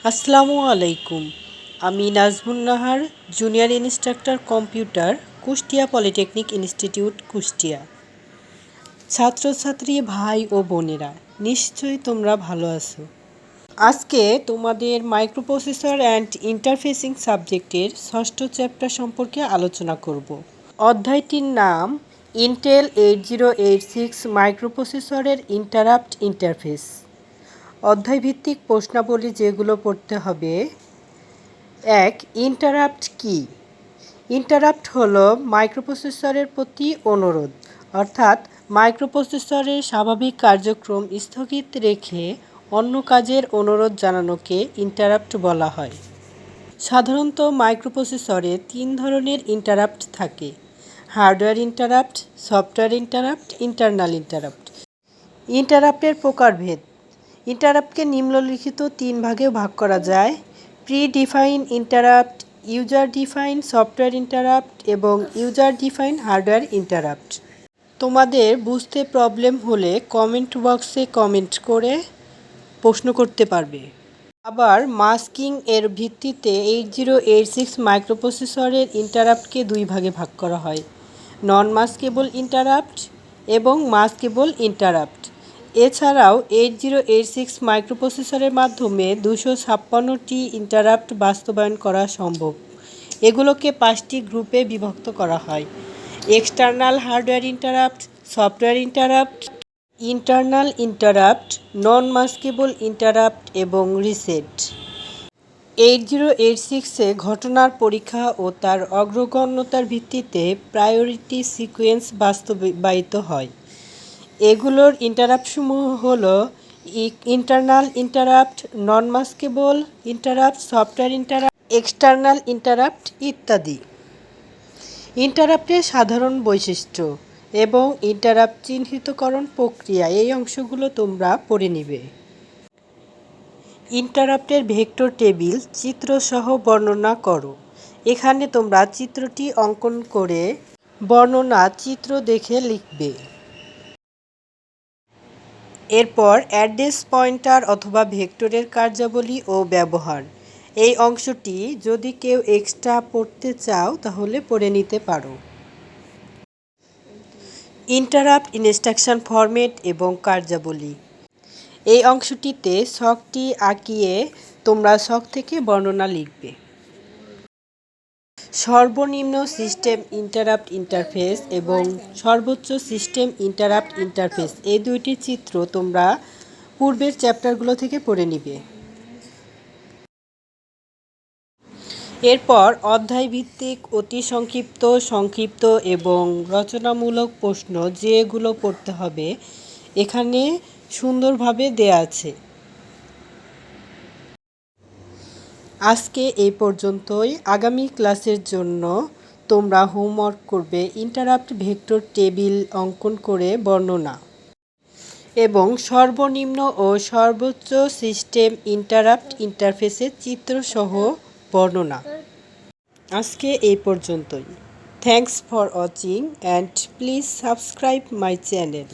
আসসালামু আলাইকুম। আমি Nazmun Nahar, junior instructor computer, Kushtia polytechnic institute, Kushtia. ছাত্রছাত্রী ভাই ও বোনেরা, নিশ্চয়ই তোমরা ভালো আছো। আজকে তোমাদের মাইক্রোপ্রসেসর অ্যান্ড ইন্টারফেসিং সাবজেক্টের ষষ্ঠ চ্যাপ্টার সম্পর্কে আলোচনা করব। অধ্যায়টির নাম ইন্টেল 8086 মাইক্রোপ্রসেসরের ইন্টারাপ্ট ইন্টারফেস। অধ্যায়ভিত্তিক প্রশ্নাবলী যেগুলো পড়তে হবে: 1. ইন্টারাপ্ট কি? ইন্টারাপ্ট হলো মাইক্রোপ্রসেসরের প্রতি অনুরোধ, অর্থাৎ মাইক্রোপ্রসেসরের স্বাভাবিক কার্যক্রম স্থগিত রেখে অন্য কাজের অনুরোধ জানানোকে ইন্টারাপ্ট বলা হয়। সাধারণত মাইক্রোপ্রসেসরে 3 ধরনের ইন্টারাপ্ট থাকে: hardware interrupt, software interrupt, internal interrupt. ইন্টারাপ্টের প্রকারভেদ: ইন্টারাপ্টকে নিম্নলিখিত 3 ভাগে ভাগ করা যায়: pre define interrupt, user define software interrupt এবং ইউজার ডিফাইন হার্ডওয়্যার ইন্টারাপ্ট। তোমাদের বুঝতে প্রবলেম হলে কমেন্ট বক্সে কমেন্ট করে প্রশ্ন করতে পারবে। আবার মাস্কিং এর ভিত্তিতে 8086 মাইক্রোপ্রসেসরের ইন্টারাপ্টকে 2 ভাগে ভাগ করা হয়: নন মাস্কেবল ইন্টারাপ্ট এবং মাস্কেবল ইন্টারাপ্ট। এছাড়াও 8086 মাইক্রোপ্রসেসরের মাধ্যমে 256টি ইন্টারাপ্ট বাস্তবায়ন করা সম্ভব। এগুলোকে 5টি গ্রুপে বিভক্ত করা হয়: external hardware interrupt, software interrupt, internal interrupt, non maskable interrupt এবং রিসেট। 8086-এ ঘটনার পরীক্ষা ও তার অগ্রগণ্যতার ভিত্তিতে প্রায়োরিটি সিকোয়েন্স বাস্তবায়িত হয়। এগুলোর ইন্টারাপ্টসমূহ হলো internal interrupt, non maskable interrupt, software interrupt, external interrupt ইত্যাদি। ইন্টারাপ্টের সাধারণ বৈশিষ্ট্য এবং ইন্টারাপ্ট চিহ্নিতকরণ প্রক্রিয়া, এই অংশগুলো তোমরা পড়ে নিবে। ইন্টারাপ্টের ভেক্টর টেবিল চিত্রসহ বর্ণনা করো। এখানে তোমরা চিত্রটি অঙ্কন করে বর্ণনা চিত্র দেখে লিখবে। এরপর অ্যাড্রেস পয়েন্টার অথবা ভেক্টরের কার্যাবলী ও ব্যবহার, এই অংশটি যদি কেউ এক্সট্রা পড়তে চাও তাহলে পড়ে নিতে পারো। ইন্টারাপ্ট ইনস্ট্রাকশন ফরম্যাট এবং কার্যাবলী, এই অংশটিতে ছকটি আঁকিয়ে তোমরা ছক থেকে বর্ণনা লিখবে। সর্বনিম্ন সিস্টেম ইন্টারাপ্ট ইন্টারফেস এবং সর্বোচ্চ সিস্টেম ইন্টারাপ্ট ইন্টারফেস, এই দুইটি চিত্র তোমরা পূর্বের চ্যাপ্টারগুলো থেকে পড়ে নিবে। এরপর অধ্যায়ভিত্তিক অতি সংক্ষিপ্ত, সংক্ষিপ্ত এবং রচনামূলক প্রশ্ন যেগুলো পড়তে হবে এখানে সুন্দরভাবে দেয়া আছে। আজকে এই পর্যন্তই। আগামী ক্লাসের জন্য তোমরা হোমওয়ার্ক করবে ইন্টারাপ্ট ভেক্টর টেবিল অঙ্কন করে বর্ণনা এবং সর্বনিম্ন ও সর্বোচ্চ সিস্টেম ইন্টারাপ্ট ইন্টারফেসের চিত্রসহ বর্ণনা। আজকে এই পর্যন্তই। Thanks for watching and please subscribe my channel.